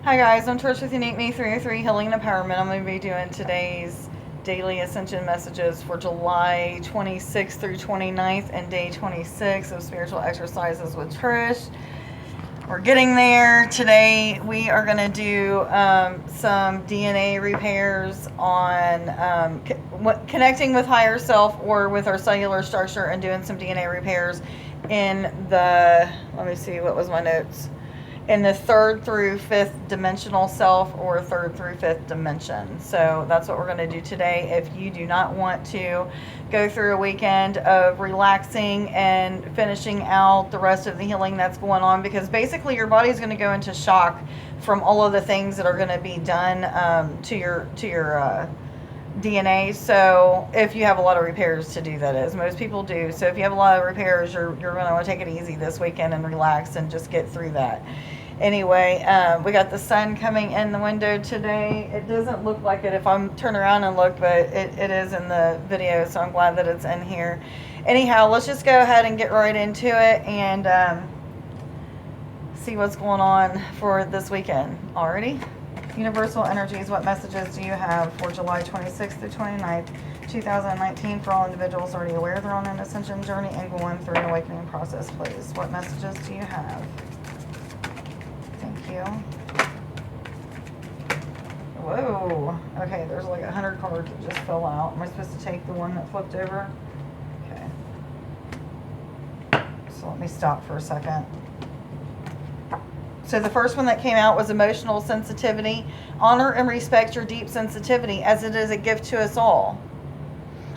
Hi guys, I'm Trish with Unique Me 303 Healing and Empowerment. I'm going to be doing today's daily Ascension messages for July 26th through 29th and day 26 of Spiritual Exercises with Trish. We're getting there. Today we are going to do some DNA repairs on connecting with higher self or with our cellular structure and doing some DNA repairs in the, let me see, what was my notes? In the third through fifth dimensional self or third through fifth dimension. So that's what we're going to do today. If you do not want to go through a weekend of relaxing and finishing out the rest of the healing that's going on, because basically your body's going to go into shock from all of the things that are going to be done to your DNA. So if you have a lot of repairs to do, that is, most people do. So if you have a lot of repairs, you're going to want to take it easy this weekend and relax and just get through that. Anyway, we got the sun coming in the window today. It doesn't look like it if I'm turn around and look, but it is in the video, so I'm glad that it's in here. Anyhow, let's just go ahead and get right into it and see what's going on for this weekend. Alrighty. Universal energies, what messages do you have for July 26th through 29th, 2019 for all individuals already aware they're on an ascension journey and going through an awakening process, please? What messages do you have? Thank you. Whoa. Okay, there's like 100 cards that just fell out. Am I supposed to take the one that flipped over? Okay. So let me stop for a second. So the first one that came out was emotional sensitivity. Honor and respect your deep sensitivity as it is a gift to us all.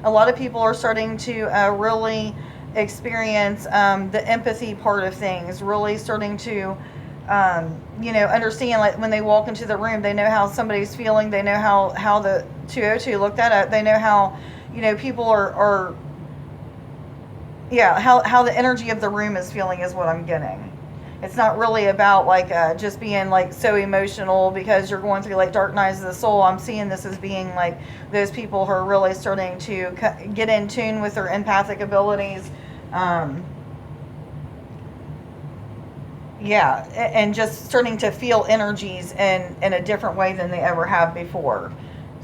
A lot of people are starting to really experience the empathy part of things, really starting to understand, like when they walk into the room, they know how somebody's feeling, they know how the 202, look that up, they know how, people are how the energy of the room is feeling is what I'm getting. It's not really about like just being like so emotional because you're going through like dark nights of the soul. I'm seeing this as being like those people who are really starting to get in tune with their empathic abilities. And just starting to feel energies in a different way than they ever have before.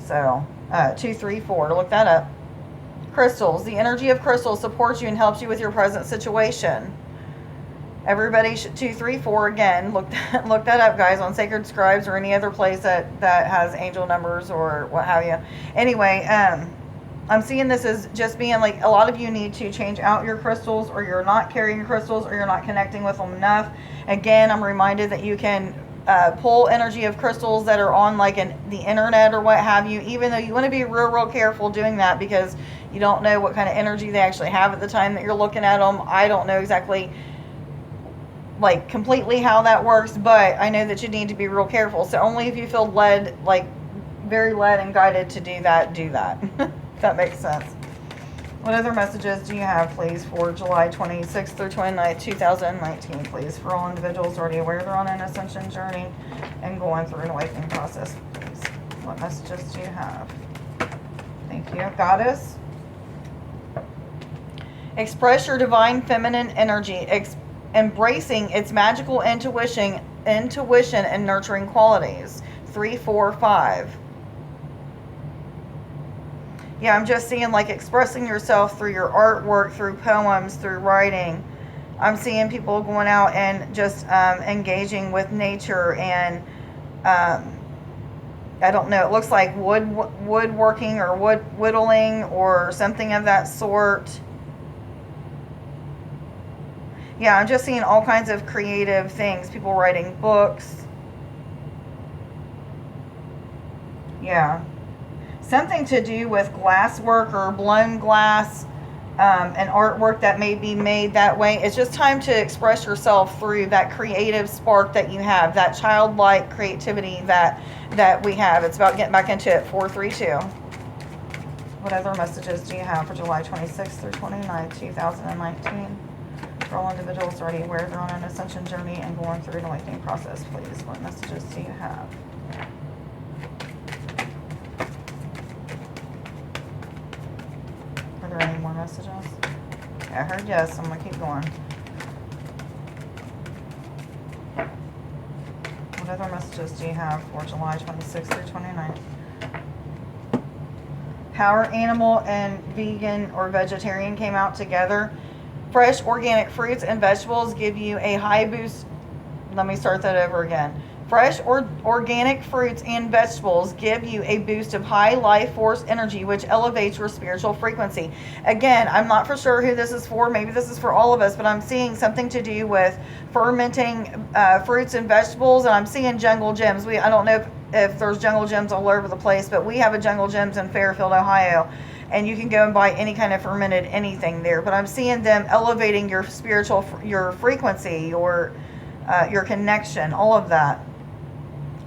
So 234, look that up. Crystals. The energy of crystals supports you and helps you with your present situation. Everybody should 234 again. Look that up, guys, on Sacred Scribes or any other place that has angel numbers or what have you. Anyway, I'm seeing this as just being like a lot of you need to change out your crystals, or you're not carrying crystals, or you're not connecting with them enough. Again, I'm reminded that you can pull energy of crystals that are on like the internet or what have you, even though you want to be real careful doing that because you don't know what kind of energy they actually have at the time that you're looking at them. I don't know exactly like completely how that works, but I know that you need to be real careful. So only if you feel led, like very led and guided to do that, if that makes sense. What other messages do you have, please, for July 26th through 29th, 2019, please, for all individuals already aware they're on an ascension journey and going through an awakening process, please? What messages do you have? Thank you. Goddess. Express your divine feminine energy, embracing its magical intuition and nurturing qualities. 345. Yeah, I'm just seeing like expressing yourself through your artwork, through poems, through writing. I'm seeing people going out and just engaging with nature and I don't know, it looks like woodworking or whittling or something of that sort. Yeah, I'm just seeing all kinds of creative things. People writing books. Yeah. Something to do with glass work or blown glass, and artwork that may be made that way. It's just time to express yourself through that creative spark that you have, that childlike creativity that we have. It's about getting back into it. 432. What other messages do you have for July 26th through 29th, 2019? For all individuals already aware they're on an ascension journey and going through an awakening process, please. What messages do you have? Are there any more messages? Okay, I heard yes. I'm going to keep going. What What other messages do you have for July 26th through 29th? Power animal and vegan or vegetarian came out together. Fresh organic fruits and vegetables give you a high boost. Let me start that over again. Fresh or organic fruits and vegetables give you a boost of high life force energy, which elevates your spiritual frequency. Again, I'm not for sure who this is for. Maybe this is for all of us, but I'm seeing something to do with fermenting fruits and vegetables, and I'm seeing jungle gyms. I don't know if there's jungle gyms all over the place, but we have a jungle gyms in Fairfield, Ohio, and you can go and buy any kind of fermented anything there. But I'm seeing them elevating your spiritual, your frequency, your connection, all of that.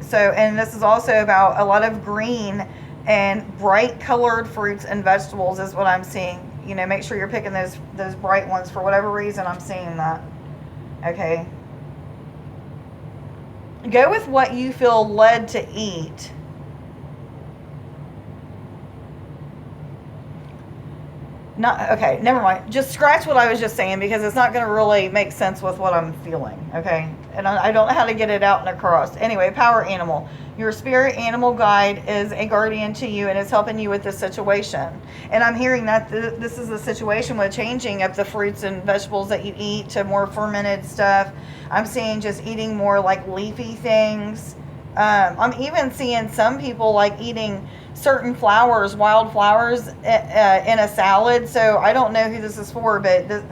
So, and this is also about a lot of green and bright colored fruits and vegetables is what I'm seeing. You know, make sure you're picking those bright ones. For whatever reason, I'm seeing that. Okay. Go with what you feel led to eat. Okay, never mind. Just scratch what I was just saying, because it's not going to really make sense with what I'm feeling, okay? And I don't know how to get it out and across. Anyway, power animal. Your spirit animal guide is a guardian to you and is helping you with this situation. And I'm hearing that this is a situation with changing up the fruits and vegetables that you eat to more fermented stuff. I'm seeing just eating more like leafy things. I'm even seeing some people like eating certain flowers, wild flowers, in a salad. So I don't know who this is for, but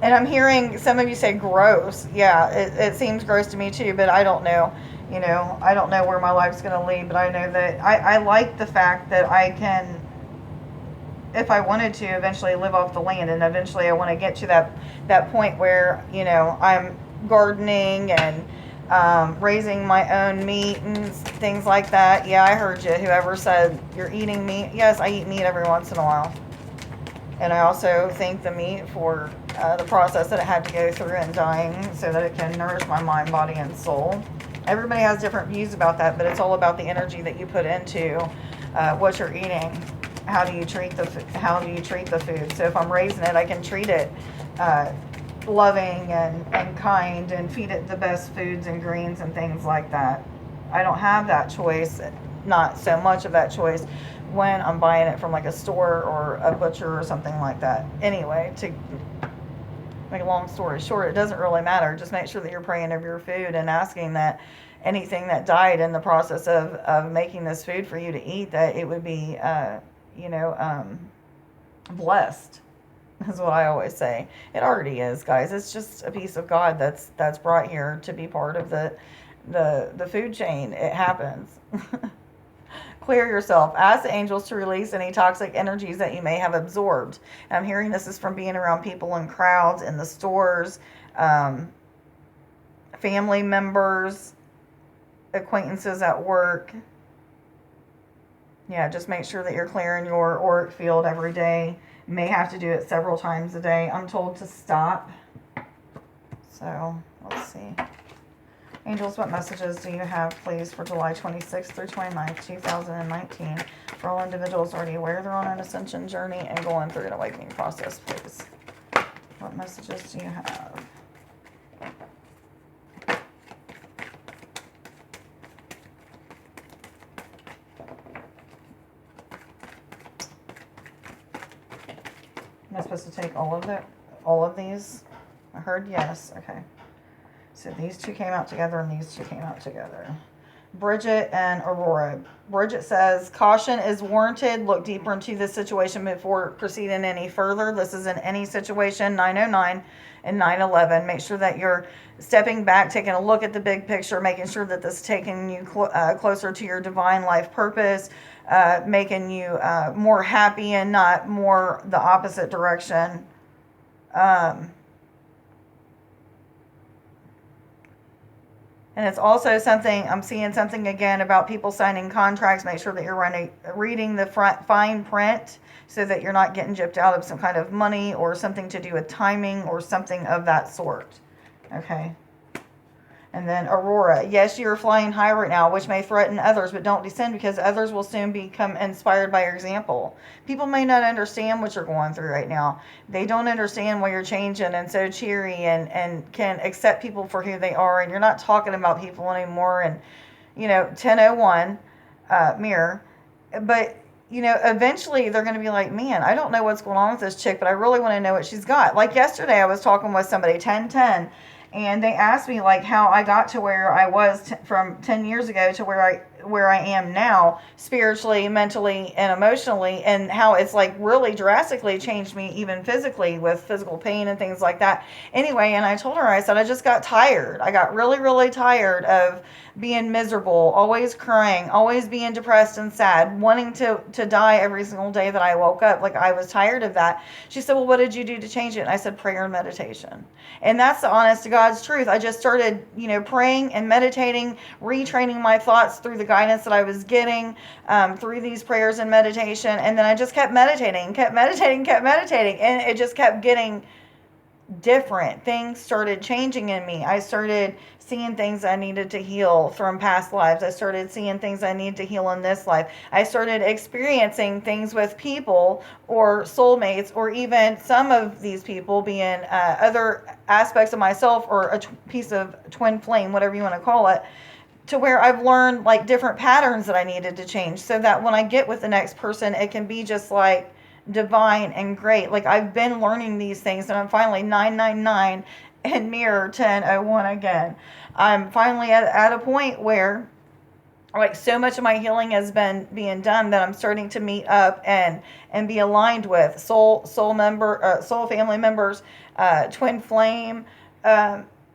and I'm hearing some of you say gross. Yeah, it seems gross to me too, but I don't know. You know, I don't know where my life's going to lead, but I know that I like the fact that I can, if I wanted to, eventually live off the land, and eventually I want to get to that point where, you know, I'm gardening and raising my own meat and things like that. Yeah, I heard you. Whoever said you're eating meat. Yes, I eat meat every once in a while. And I also thank the meat for the process that it had to go through in dying so that it can nourish my mind, body, and soul. Everybody has different views about that, but it's all about the energy that you put into what you're eating. How do you treat the food? So if I'm raising it, I can treat it loving and kind, and feed it the best foods and greens and things like that. I don't have that choice, not so much of that choice when I'm buying it from like a store or a butcher or something like that. Anyway, to make a long story short, it doesn't really matter. Just make sure that you're praying over your food and asking that anything that died in the process of making this food for you to eat, that it would be blessed. Is what I always say. It already is, guys. It's just a piece of God that's brought here to be part of the food chain. It happens. Clear yourself. Ask the angels to release any toxic energies that you may have absorbed. And I'm hearing this is from being around people in crowds, in the stores, family members, acquaintances at work. Yeah, just make sure that you're clearing your auric field every day. May have to do it several times a day. I'm told to stop. So, let's see. Angels, what messages do you have, please, for July 26th through 29th, 2019? For all individuals already aware they're on an ascension journey and going through an awakening process, please. What messages do you have? Am I supposed to take all of these? I heard yes. Okay. So these two came out together and these two came out together. Bridget and Aurora. Bridget says, caution is warranted. Look deeper into this situation before proceeding any further. This is in any situation, 909 and 911. Make sure that you're stepping back, taking a look at the big picture, making sure that this is taking you closer to your divine life purpose, making you more happy and not more the opposite direction. And it's also something, I'm seeing something again about people signing contracts. Make sure that you're reading the fine print so that you're not getting gypped out of some kind of money or something to do with timing or something of that sort. Okay. And then Aurora, yes, you are flying high right now, which may threaten others, but don't descend because others will soon become inspired by your example. People may not understand what you're going through right now. They don't understand why you're changing and so cheery and can accept people for who they are. And you're not talking about people anymore. And, 1001, mirror. But, eventually they're going to be like, man, I don't know what's going on with this chick, but I really want to know what she's got. Like yesterday I was talking with somebody, 1010. And they asked me like how I got to where I was from 10 years ago to where I am now, spiritually, mentally, and emotionally, and how it's like really drastically changed me, even physically, with physical pain and things like that. Anyway, and I told her, I said, I just got tired. I got really, really tired of being miserable, always crying, always being depressed and sad, wanting to die every single day that I woke up. Like, I was tired of that. She said, well, what did you do to change it? And I said, prayer and meditation. And that's the honest to God's truth. I just started, praying and meditating, retraining my thoughts through the guidance that I was getting through these prayers and meditation. And then I just kept meditating. And it just kept getting different. Things started changing in me. I started seeing things I needed to heal from past lives. I started seeing things I need to heal in this life. I started experiencing things with people or soulmates, or even some of these people being other aspects of myself, or a piece of twin flame, whatever you want to call it, to where I've learned like different patterns that I needed to change, so that when I get with the next person, it can be just like divine and great. Like, I've been learning these things, and I'm finally 999 and mirror 1001 again. I'm finally at a point where like so much of my healing has been being done that I'm starting to meet up and be aligned with soul family members, twin flame,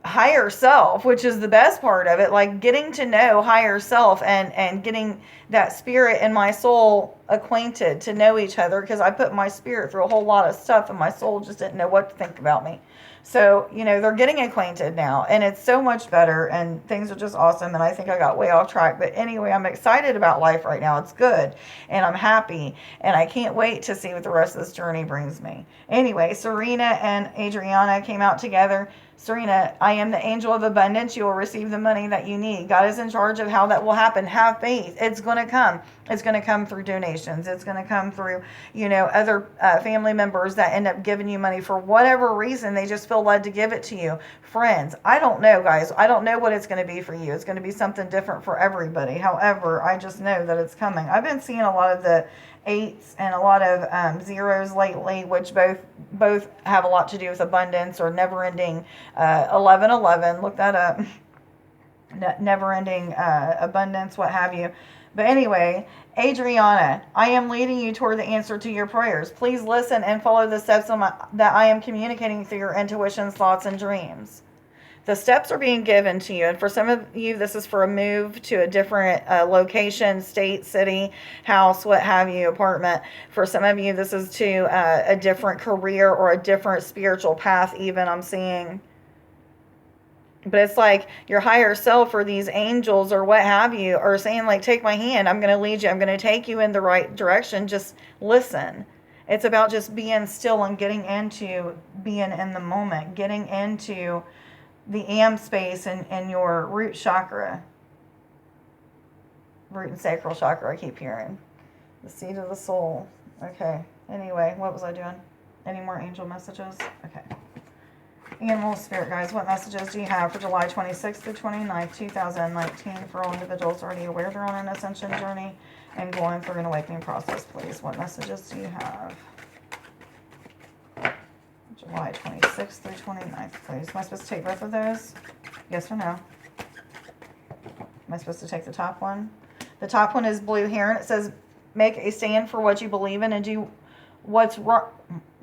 higher self, which is the best part of it. Like, getting to know higher self and getting that spirit and my soul acquainted to know each other, because I put my spirit through a whole lot of stuff and my soul just didn't know what to think about me. So, they're getting acquainted now, and it's so much better, and things are just awesome. And I think I got way off track, but anyway, I'm excited about life right now. It's good, and I'm happy, and I can't wait to see what the rest of this journey brings me. Anyway, Serena and Adriana came out together. Serena, I am the angel of abundance. You will receive the money that you need. God is in charge of how that will happen. Have faith. It's going to come. It's going to come through donations. It's going to come through, other family members that end up giving you money for whatever reason. They just feel led to give it to you. Friends, I don't know, guys. I don't know what it's going to be for you. It's going to be something different for everybody. However, I just know that it's coming. I've been seeing a lot of the 8s and a lot of 0s lately, which both have a lot to do with abundance or never-ending 1111. Look that up. Never-ending abundance, what have you. But anyway, Adriana, I am leading you toward the answer to your prayers. Please listen and follow the steps that I am communicating through your intuitions, thoughts, and dreams. The steps are being given to you, and for some of you, this is for a move to a different location, state, city, house, what have you, apartment. For some of you, this is to a different career or a different spiritual path even, I'm seeing. But it's like your higher self or these angels or what have you are saying, like, take my hand. I'm going to lead you. I'm going to take you in the right direction. Just listen. It's about just being still and getting into being in the moment, getting into the am space and your root chakra. Root and sacral chakra, I keep hearing. The seat of the soul. Okay. Anyway, what was I doing? Any more angel messages? Okay. Animal spirit guides, what messages do you have for July 26th through 29th, 2019 for all individuals already aware they're on an ascension journey and going through an awakening process, please? What messages do you have? July 26th through 29th, please. Am I supposed to take both of those? Yes or no? Am I supposed to take the top one? The top one is blue here, and it says, make a stand for what you believe in and do what's wrong.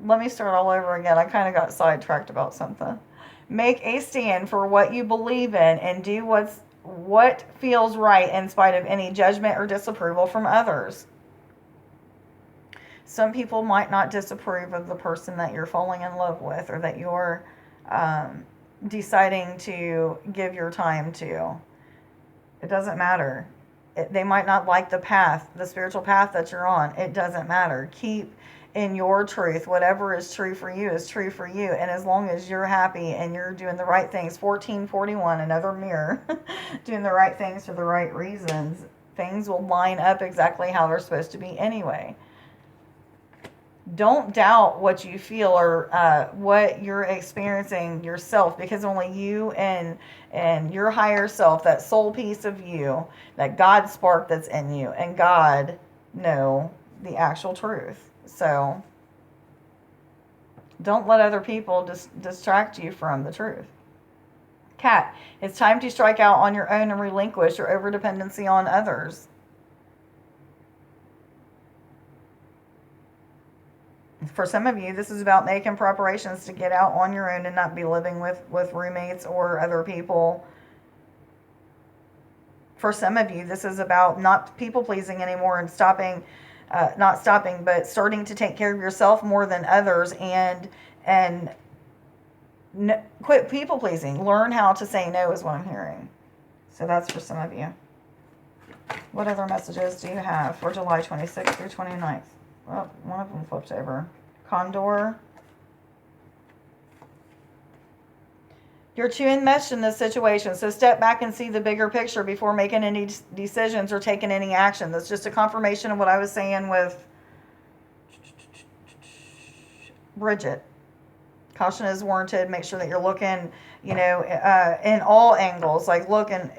Let me start all over again. I kind of got sidetracked about something. Make a stand for what you believe in and do what feels right in spite of any judgment or disapproval from others. Some people might not disapprove of the person that you're falling in love with or that you're deciding to give your time to. It doesn't matter. They might not like the path, the spiritual path that you're on. It doesn't matter. Keep in your truth. Whatever is true for you is true for you. And as long as you're happy and you're doing the right things, 1441, another mirror, doing the right things for the right reasons, things will line up exactly how they're supposed to be anyway. Don't doubt what you feel or what you're experiencing yourself, because only you and your higher self, that soul piece of you, that God spark that's in you, and God know the actual truth. So don't let other people distract you from the truth. Cat, it's time to strike out on your own and relinquish your overdependency on others. For some of you, this is about making preparations to get out on your own and not be living with roommates or other people. For some of you, this is about not people pleasing anymore and but starting to take care of yourself more than others, and quit people pleasing. Learn how to say no is what I'm hearing. So that's for some of you. What other messages do you have for July 26th through 29th? Well, one of them flipped over. Condor. You're too enmeshed in this situation, so step back and see the bigger picture before making any decisions or taking any action. That's just a confirmation of what I was saying with Bridget. Caution is warranted. Make sure that you're looking, in all angles. Like, look and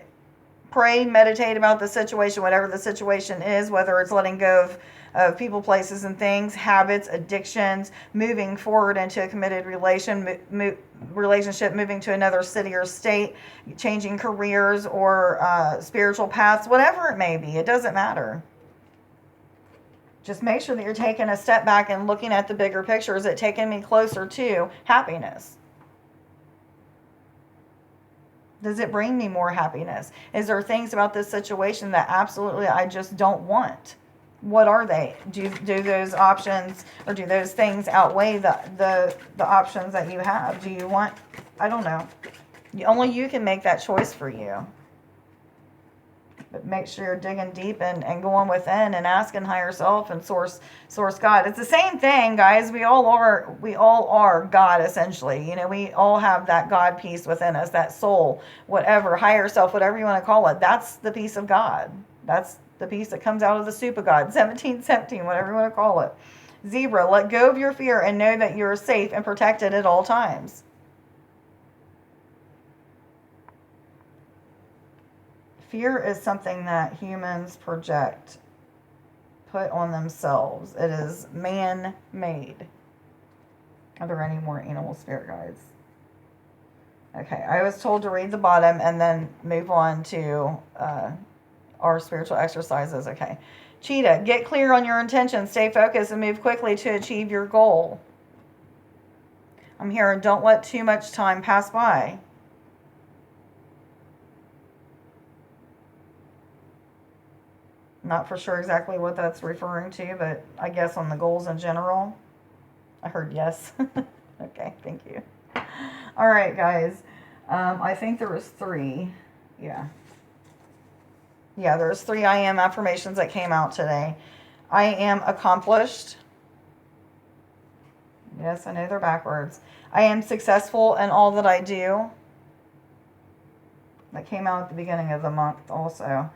pray, meditate about the situation, whatever the situation is, whether it's letting go of people, places, and things, habits, addictions, moving forward into a committed relationship, moving to another city or state, changing careers or spiritual paths, whatever it may be. It doesn't matter. Just make sure that you're taking a step back and looking at the bigger picture. Is it taking me closer to happiness? Does it bring me more happiness? Is there things about this situation that absolutely I just don't want? What are they? Do those options or do those things outweigh the options that you have? Do you want, I don't know. Only you can make that choice for you. But make sure you're digging deep and going within and asking higher self and source God. It's the same thing, guys. We all are God, essentially. We all have that God piece within us, that soul, whatever, higher self, whatever you want to call it. That's the piece of God. That's the piece that comes out of the soup of God, 1717, whatever you want to call it. Zebra, let go of your fear and know that you're safe and protected at all times. Fear is something that humans put on themselves. It is man-made. Are there any more animal spirit guides? Okay, I was told to read the bottom and then move on to our spiritual exercises. Okay. Cheetah, get clear on your intentions, stay focused, and move quickly to achieve your goal. I'm hearing don't let too much time pass by. Not for sure exactly what that's referring to, but I guess on the goals in general. I heard yes. Okay, thank you. All right, guys. I think there was 3. Yeah. Yeah, there's 3 I am affirmations that came out today. I am accomplished. Yes, I know they're backwards. I am successful in all that I do. That came out at the beginning of the month also.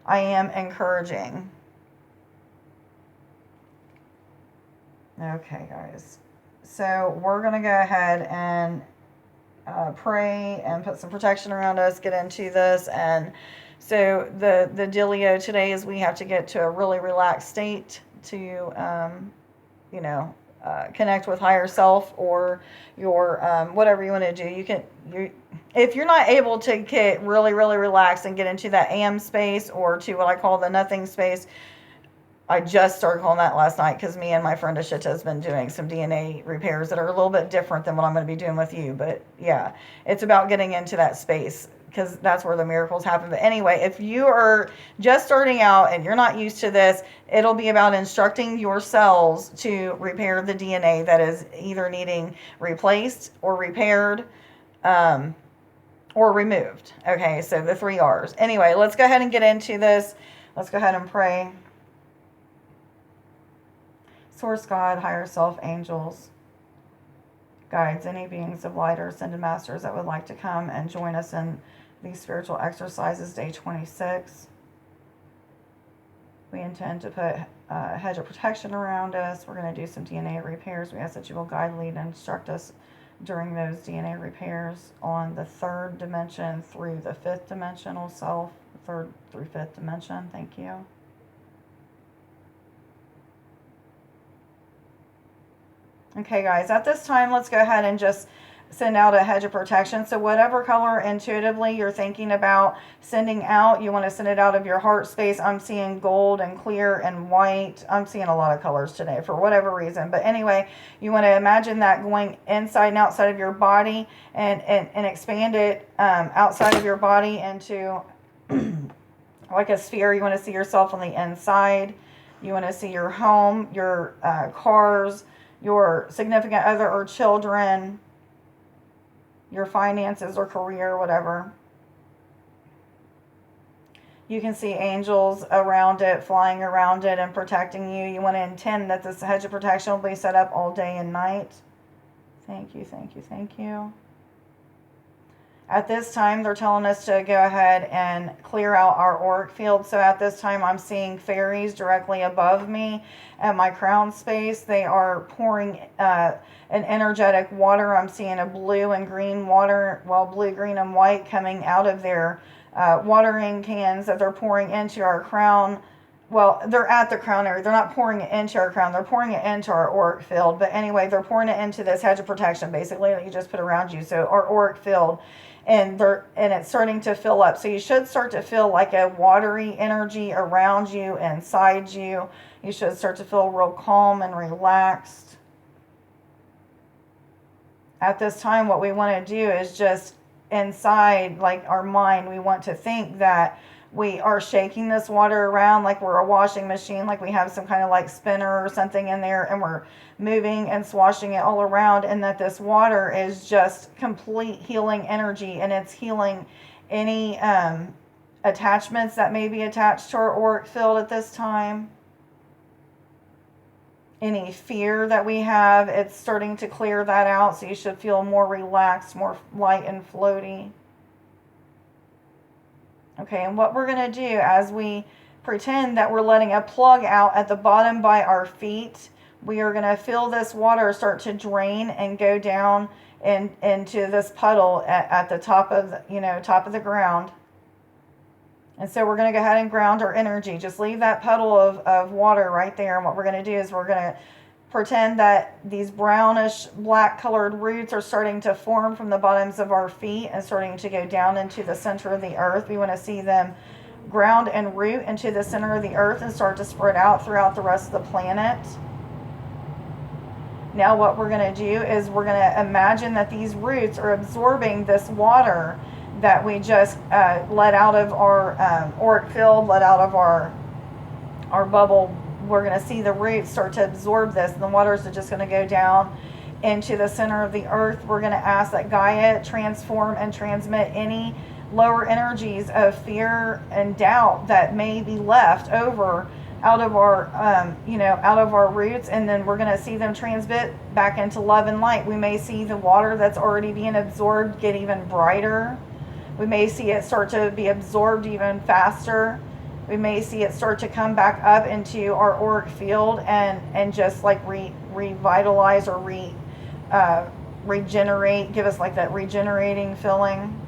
I am encouraging. Okay, guys. So we're going to go ahead and pray and put some protection around us, get into this. And so the dealio today is we have to get to a really relaxed state to, connect with higher self or your whatever you want to do. If you're not able to get really, really relaxed and get into that AM space or to what I call the nothing space, I just started calling that last night because me and my friend Ashita has been doing some DNA repairs that are a little bit different than what I'm going to be doing with you. But yeah, it's about getting into that space because that's where the miracles happen. But anyway, if you are just starting out and you're not used to this, it'll be about instructing your cells to repair the DNA that is either needing replaced or repaired or removed. Okay, so the 3 R's. Anyway, let's go ahead and get into this. Let's go ahead and pray. Source God, higher self, angels, guides, any beings of light or ascended masters that would like to come and join us in these spiritual exercises, day 26. We intend to put a hedge of protection around us. We're going to do some DNA repairs. We ask that you will guide, lead, and instruct us during those DNA repairs on the third dimension through the fifth dimensional self, third through fifth dimension. Thank you. Okay, guys, at this time, let's go ahead and just send out a hedge of protection. So whatever color intuitively you're thinking about sending out, you want to send it out of your heart space. I'm seeing gold and clear and white. I'm seeing a lot of colors today for whatever reason. But anyway, you want to imagine that going inside and outside of your body and expand it outside of your body into like a sphere. You want to see yourself on the inside. You want to see your home, your cars, your significant other or children, your finances or career, whatever. You can see angels around it, flying around it and protecting you. You want to intend that this hedge of protection will be set up all day and night. Thank you, thank you, thank you. At this time, they're telling us to go ahead and clear out our auric field. So at this time, I'm seeing fairies directly above me at my crown space. They are pouring an energetic water. I'm seeing a blue and green water, well, blue, green, and white coming out of their watering cans that they're pouring into our crown. Well, they're at the crown area. They're not pouring it into our crown. They're pouring it into our auric field. But anyway, they're pouring it into this hedge of protection, basically, that you just put around you. So our auric field. And it's starting to fill up. So you should start to feel like a watery energy around you, inside you. You should start to feel real calm and relaxed. At this time, what we want to do is just inside, like our mind, we want to think that we are shaking this water around like we're a washing machine, like we have some kind of like spinner or something in there, and we're moving and swashing it all around, and that this water is just complete healing energy, and it's healing any attachments that may be attached to our auric field at this time. Any fear that we have, it's starting to clear that out, so you should feel more relaxed, more light and floaty. Okay, and what we're going to do as we pretend that we're letting a plug out at the bottom by our feet, we are going to feel this water start to drain and go down into this puddle at the top of top of the ground. And so we're going to go ahead and ground our energy. Just leave that puddle of water right there. And what we're going to do is we're going to pretend that these brownish black colored roots are starting to form from the bottoms of our feet and starting to go down into the center of the earth. We want to see them ground and root into the center of the earth and start to spread out throughout the rest of the planet. Now what we're going to do is we're going to imagine that these roots are absorbing this water that we just let out of our auric field, let out of our bubble. We're going to see the roots start to absorb this, and the waters are just going to go down into the center of the earth. We're going to ask that Gaia transform and transmit any lower energies of fear and doubt that may be left over out of our out of our roots, and then we're going to see them transmit back into love and light. We may see the water that's already being absorbed get even brighter. We may see it start to be absorbed even faster. We may see it start to come back up into our auric field and just like revitalize or regenerate, give us like that regenerating feeling.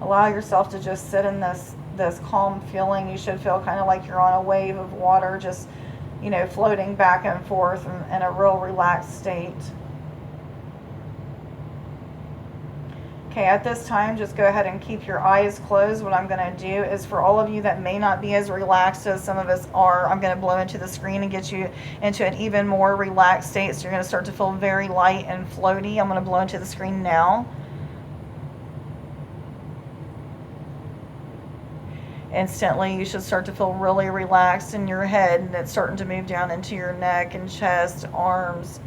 Allow yourself to just sit in this calm feeling. You should feel kind of like you're on a wave of water, just floating back and forth in a real relaxed state. Okay, at this time, just go ahead and keep your eyes closed. What I'm going to do is, for all of you that may not be as relaxed as some of us are, I'm going to blow into the screen and get you into an even more relaxed state. So you're going to start to feel very light and floaty. I'm going to blow into the screen now. Instantly, you should start to feel really relaxed in your head, and it's starting to move down into your neck and chest, arms,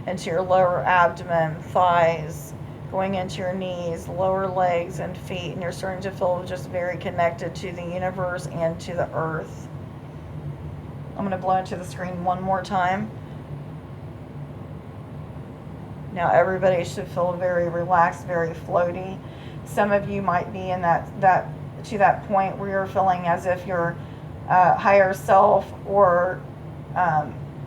into your lower abdomen, thighs, going into your knees, lower legs and feet, and you're starting to feel just very connected to the universe and to the earth. I'm going to blow into the screen one more time. Now everybody should feel very relaxed, very floaty. Some of you might be in that point where you're feeling as if your higher self or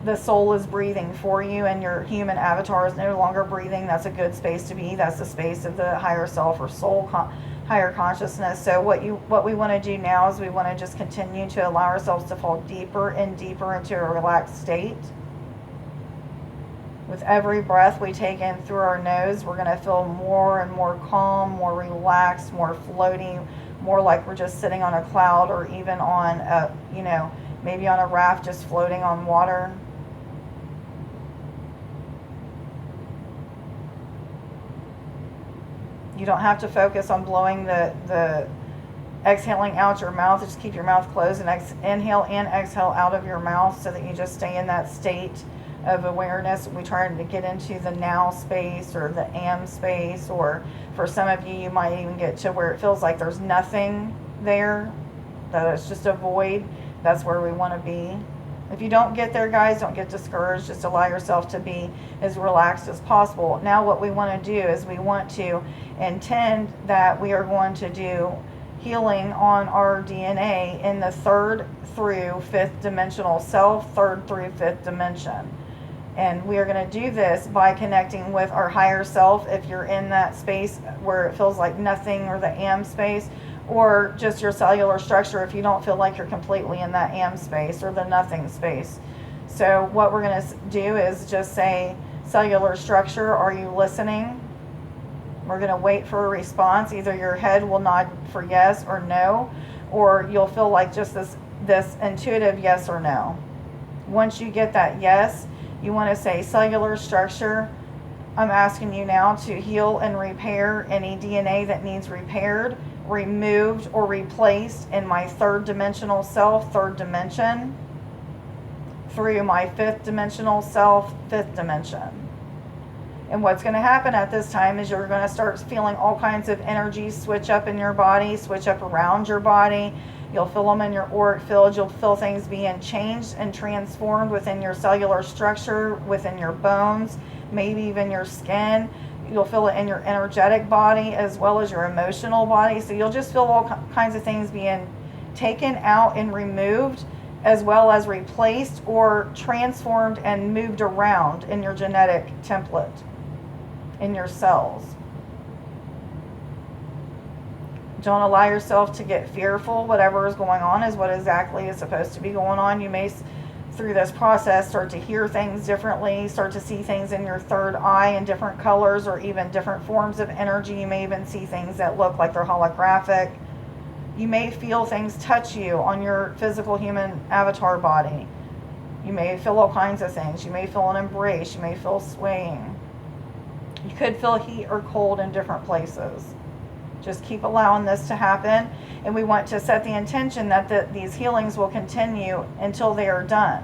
the soul is breathing for you, and your human avatar is no longer breathing. That's a good space to be. That's the space of the higher self or soul, higher consciousness. So what we want to do now is we want to just continue to allow ourselves to fall deeper and deeper into a relaxed state. With every breath we take in through our nose, we're going to feel more and more calm, more relaxed, more floaty, more like we're just sitting on a cloud, or even on a, maybe on a raft just floating on water. You don't have to focus on blowing the exhaling out your mouth. Just keep your mouth closed and inhale and exhale out of your mouth, so that you just stay in that state of awareness. We try to get into the now space or the am space, or for some of you, you might even get to where it feels like there's nothing there, that it's just a void. That's where we want to be. If you don't get there, guys, don't get discouraged. Just allow yourself to be as relaxed as possible. Now what we want to do is we want to intend that we are going to do healing on our DNA in the third through fifth dimensional self, third through fifth dimension. And we are going to do this by connecting with our higher self, if you're in that space where it feels like nothing, or the am space, or just your cellular structure if you don't feel like you're completely in that am space or the nothing space. So what we're going to do is just say, cellular structure, are you listening? We're going to wait for a response. Either your head will nod for yes or no, or you'll feel like just this intuitive yes or no. Once you get that yes, you want to say, cellular structure, I'm asking you now to heal and repair any DNA that needs repaired, removed, or replaced in my third dimensional self, third dimension, through my fifth dimensional self, fifth dimension. And what's going to happen at this time is you're going to start feeling all kinds of energies switch up in your body, switch up around your body. You'll feel them in your auric field. You'll feel things being changed and transformed within your cellular structure, within your bones, maybe even your skin. You'll feel it in your energetic body as well as your emotional body. So you'll just feel all kinds of things being taken out and removed, as well as replaced or transformed and moved around in your genetic template, in your cells. Don't allow yourself to get fearful. Whatever is going on is what exactly is supposed to be going on. You may, through this process, start to hear things differently, start to see things in your third eye in different colors, or even different forms of energy. You may even see things that look like they're holographic. You may feel things touch you on your physical human avatar body. You may feel all kinds of things. You may feel an embrace. You may feel swaying. You could feel heat or cold in different places. Just keep allowing this to happen. And we want to set the intention that these healings will continue until they are done.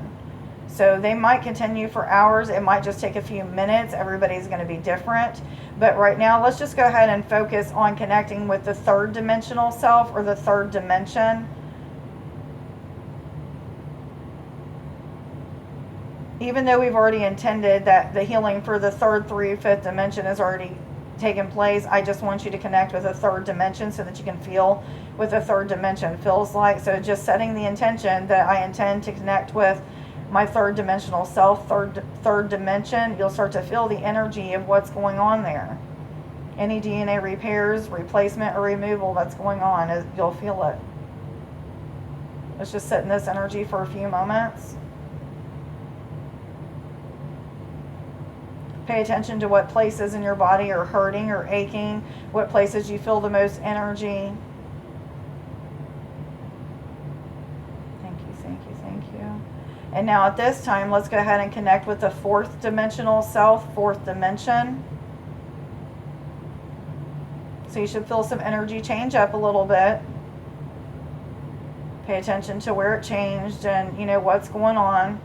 So they might continue for hours. It might just take a few minutes. Everybody's going to be different. But right now, let's just go ahead and focus on connecting with the third dimensional self, or the third dimension. Even though we've already intended that the healing for the third through fifth dimension is already taken place, I just want you to connect with a third dimension so that you can feel what the third dimension feels like. So just setting the intention that I intend to connect with my third dimensional self, third dimension, you'll start to feel the energy of what's going on there. Any DNA repairs, replacement, or removal that's going on, you'll feel it. Let's just sit in this energy for a few moments. Pay attention to what places in your body are hurting or aching, what places you feel the most energy. Thank you, thank you, thank you. And now at this time, let's go ahead and connect with the fourth dimensional self, fourth dimension. So you should feel some energy change up a little bit. Pay attention to where it changed and what's going on.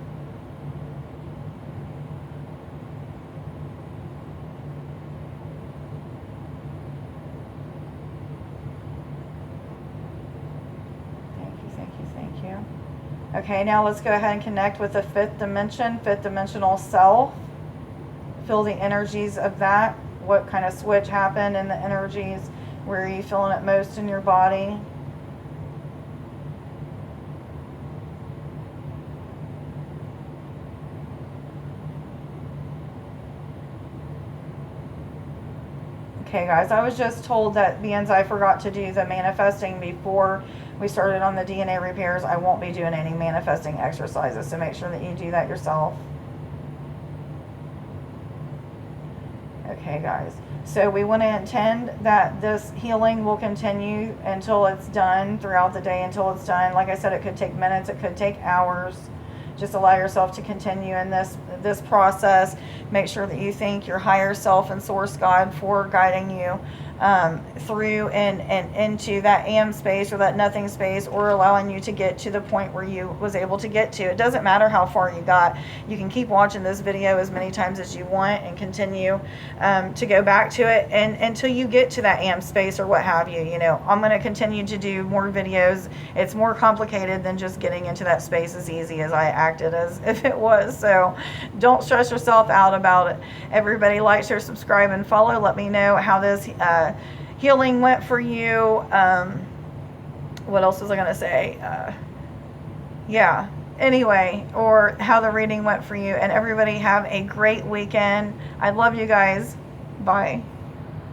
Okay, now let's go ahead and connect with the fifth dimension, fifth dimensional self. Feel the energies of that. What kind of switch happened in the energies? Where are you feeling it most in your body? Okay, guys, I was just told that because I forgot to do the manifesting before we started on the DNA repairs, I won't be doing any manifesting exercises, so make sure that you do that yourself. Okay, guys, so we want to intend that this healing will continue until it's done, throughout the day until it's done. Like I said, it could take minutes, it could take hours. Just allow yourself to continue in this process. Make sure that you thank your higher self and source God for guiding you through and into that am space or that nothing space, or allowing you to get to the point where you was able to get to. It doesn't matter how far you got. You can keep watching this video as many times as you want and continue to go back to it and until you get to that am space or what have you. You know, I'm going to continue to do more videos. It's more complicated than just getting into that space as easy as I acted as if it was. So don't stress yourself out about it. Everybody like, share, subscribe, and follow. Let me know how this healing went for you. What else was I going to say? Yeah. Anyway, or how the reading went for you. And everybody have a great weekend. I love you guys. Bye.